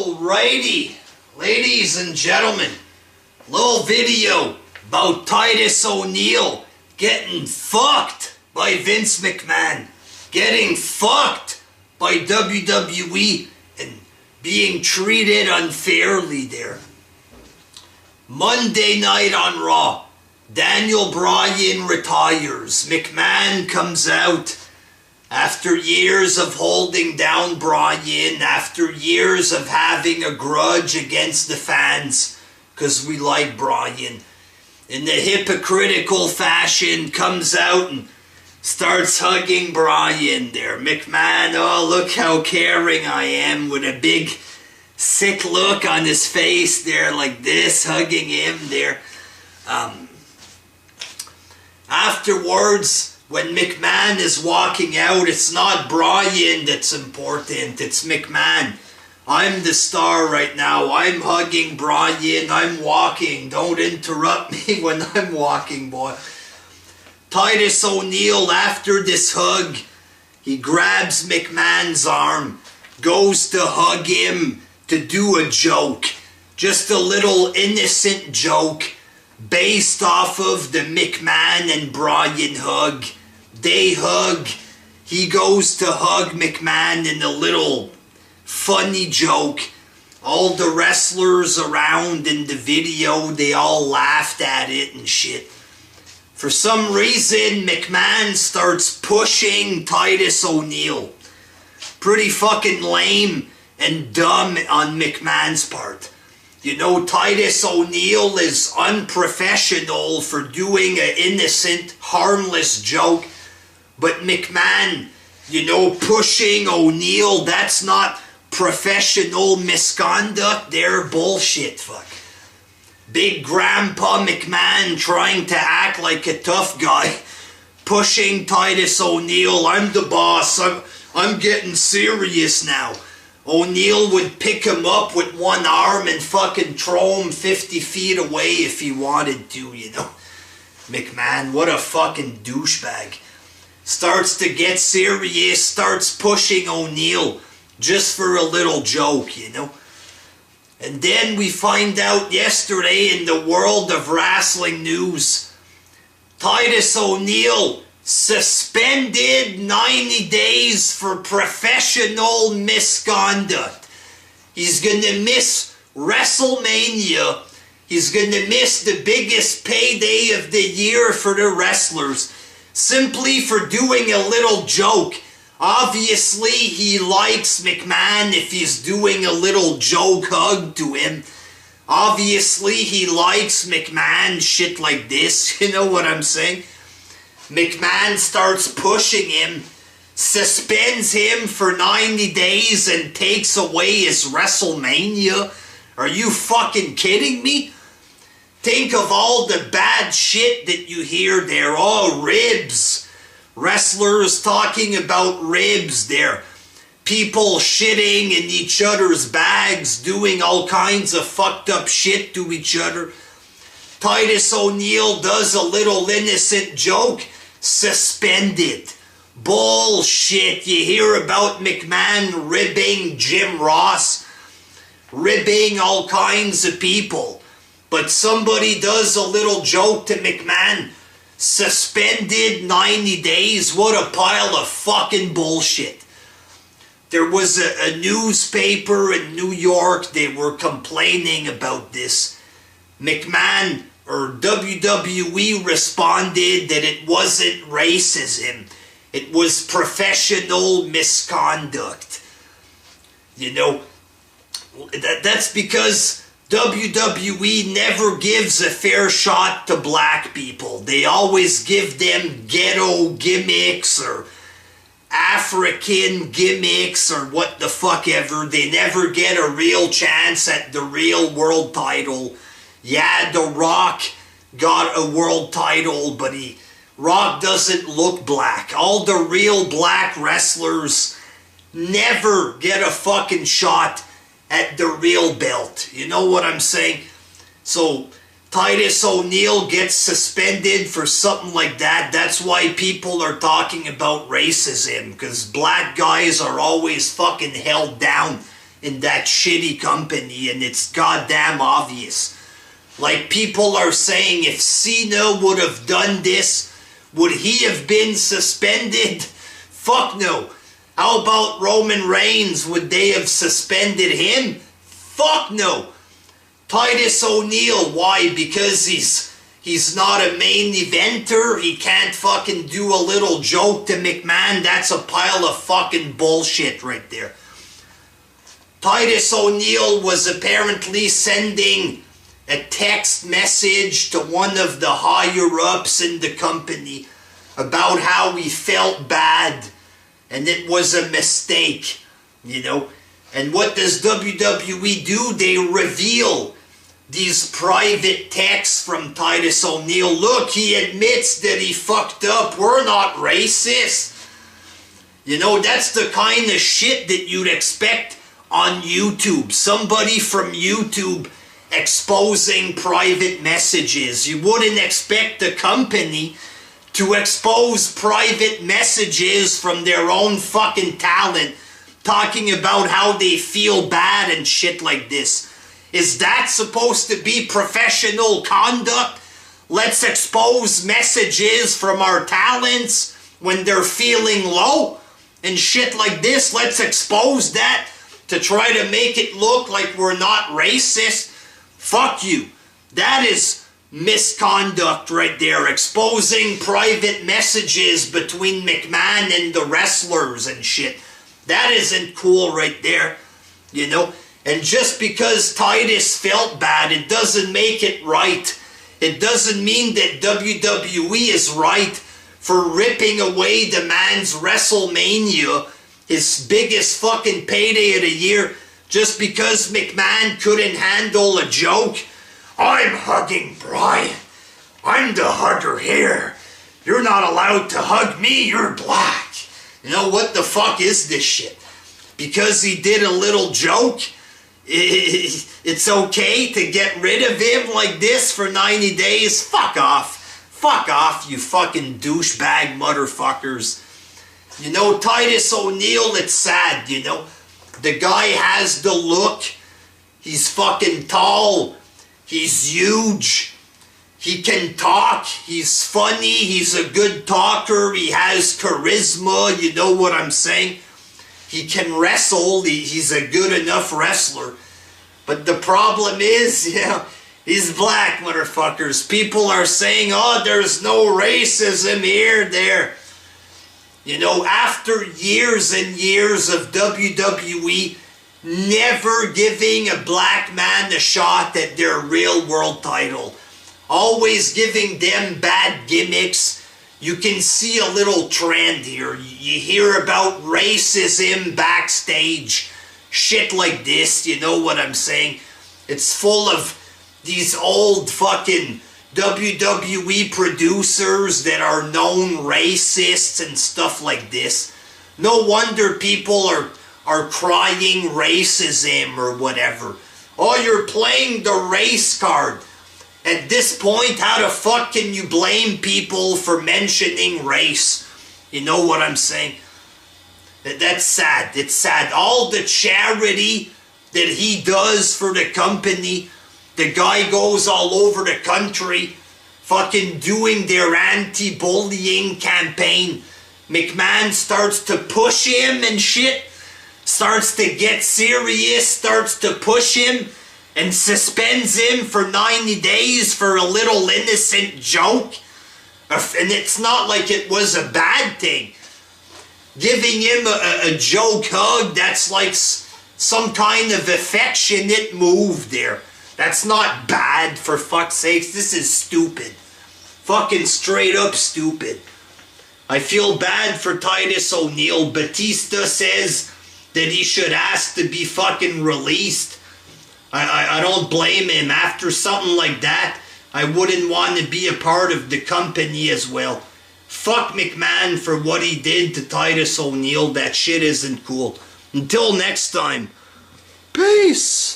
Alrighty, ladies and gentlemen, little video about Titus O'Neil getting fucked by Vince McMahon, getting fucked by WWE and being treated unfairly there. Monday night on Raw, Daniel Bryan retires. McMahon comes out after years of holding down Bryan, after years of having a grudge against the fans, because we like Bryan. In the hypocritical fashion, comes out and starts hugging Bryan there. McMahon, oh, look how caring I am, with a big sick look on his face there, like this, hugging him there. Afterwards, when McMahon is walking out, it's not Bryan that's important, it's McMahon. I'm the star right now. I'm hugging Bryan. I'm walking. Don't interrupt me when I'm walking, boy. Titus O'Neil, after this hug, he grabs McMahon's arm, goes to hug him, to do a joke. Just a little innocent joke based off of the McMahon and Bryan hug. They hug. He goes to hug McMahon in a little funny joke. All the wrestlers around in the video, they all laughed at it and shit. For some reason, McMahon starts pushing Titus O'Neil. Pretty fucking lame and dumb on McMahon's part. You know, Titus O'Neil is unprofessional for doing an innocent, harmless joke. But McMahon, you know, pushing O'Neil, that's not professional misconduct. They're bullshit, fuck. Big Grandpa McMahon trying to act like a tough guy, pushing Titus O'Neil. I'm the boss. I'm getting serious now. O'Neil would pick him up with one arm and fucking throw him 50 feet away if he wanted to, you know. McMahon, what a fucking douchebag. Starts to get serious, starts pushing O'Neil just for a little joke, you know. And then we find out yesterday in the world of wrestling news, Titus O'Neil suspended 90 days for professional misconduct. He's gonna miss WrestleMania. He's gonna miss the biggest payday of the year for the wrestlers, simply for doing a little joke. Obviously, he likes McMahon if he's doing a little joke hug to him. Obviously, he likes McMahon, shit like this, you know what I'm saying? McMahon starts pushing him, suspends him for 90 days and takes away his WrestleMania. Are you fucking kidding me? Think of all the bad shit that you hear there. Oh, ribs. Wrestlers talking about ribs there. People shitting in each other's bags, doing all kinds of fucked up shit to each other. Titus O'Neil does a little innocent joke. Suspended. Bullshit. You hear about McMahon ribbing Jim Ross, ribbing all kinds of people. But somebody does a little joke to McMahon. Suspended 90 days. What a pile of fucking bullshit. There was a newspaper in New York. They were complaining about this. McMahon or WWE responded that it wasn't racism. It was professional misconduct. You know, that's because WWE never gives a fair shot to black people. They always give them ghetto gimmicks or African gimmicks or what the fuck ever. They never get a real chance at the real world title. Yeah, The Rock got a world title, but Rock doesn't look black. All the real black wrestlers never get a fucking shot at the real belt. You know what I'm saying? So Titus O'Neil gets suspended for something like that. That's why people are talking about racism, because black guys are always fucking held down in that shitty company, and it's goddamn obvious. Like, people are saying, if Cena would have done this, would he have been suspended? Fuck no. How about Roman Reigns? Would they have suspended him? Fuck no. Titus O'Neil, why? Because he's not a main eventer? He can't fucking do a little joke to McMahon? That's a pile of fucking bullshit right there. Titus O'Neil was apparently sending a text message to one of the higher-ups in the company about how he felt bad and it was a mistake, you know. And what does WWE do? They reveal these private texts from Titus O'Neil. Look, he admits that he fucked up. We're not racist. You know, that's the kind of shit that you'd expect on YouTube. Somebody from YouTube exposing private messages. You wouldn't expect the company to expose private messages from their own fucking talent talking about how they feel bad and shit like this. Is that supposed to be professional conduct? Let's expose messages from our talents when they're feeling low and shit like this. Let's expose that to try to make it look like we're not racist. Fuck you. That is misconduct right there. Exposing private messages between McMahon and the wrestlers and shit. That isn't cool right there, you know. And just because Titus felt bad, it doesn't make it right. It doesn't mean that WWE is right for ripping away the man's WrestleMania, his biggest fucking payday of the year, just because McMahon couldn't handle a joke. I'm hugging Brian. I'm the hugger here. You're not allowed to hug me, you're black. You know, what the fuck is this shit? Because he did a little joke, it's okay to get rid of him like this for 90 days? Fuck off. Fuck off, you fucking douchebag motherfuckers. You know, Titus O'Neil, it's sad, you know. The guy has the look. He's fucking tall. He's huge. He can talk. He's funny. He's a good talker. He has charisma. You know what I'm saying? He can wrestle. He's a good enough wrestler. But the problem is, you know, he's black, motherfuckers. People are saying, oh, there's no racism here, there. You know, after years and years of WWE never giving a black man a shot at their real world title, always giving them bad gimmicks, you can see a little trend here. You hear about racism backstage, shit like this, you know what I'm saying? It's full of these old fucking WWE producers that are known racists and stuff like this. No wonder people are crying racism or whatever. Oh, you're playing the race card. At this point, how the fuck can you blame people for mentioning race? You know what I'm saying? That's sad. It's sad. All the charity that he does for the company, the guy goes all over the country fucking doing their anti-bullying campaign. McMahon starts to push him and shit. Starts to get serious, starts to push him, and suspends him for 90 days for a little innocent joke. And it's not like it was a bad thing. Giving him a joke hug, that's like some kind of affectionate move there. That's not bad, for fuck's sakes. This is stupid. Fucking straight up stupid. I feel bad for Titus O'Neil. Batista says that he should ask to be fucking released. I don't blame him. After something like that, I wouldn't want to be a part of the company as well. Fuck McMahon for what he did to Titus O'Neil. That shit isn't cool. Until next time, peace.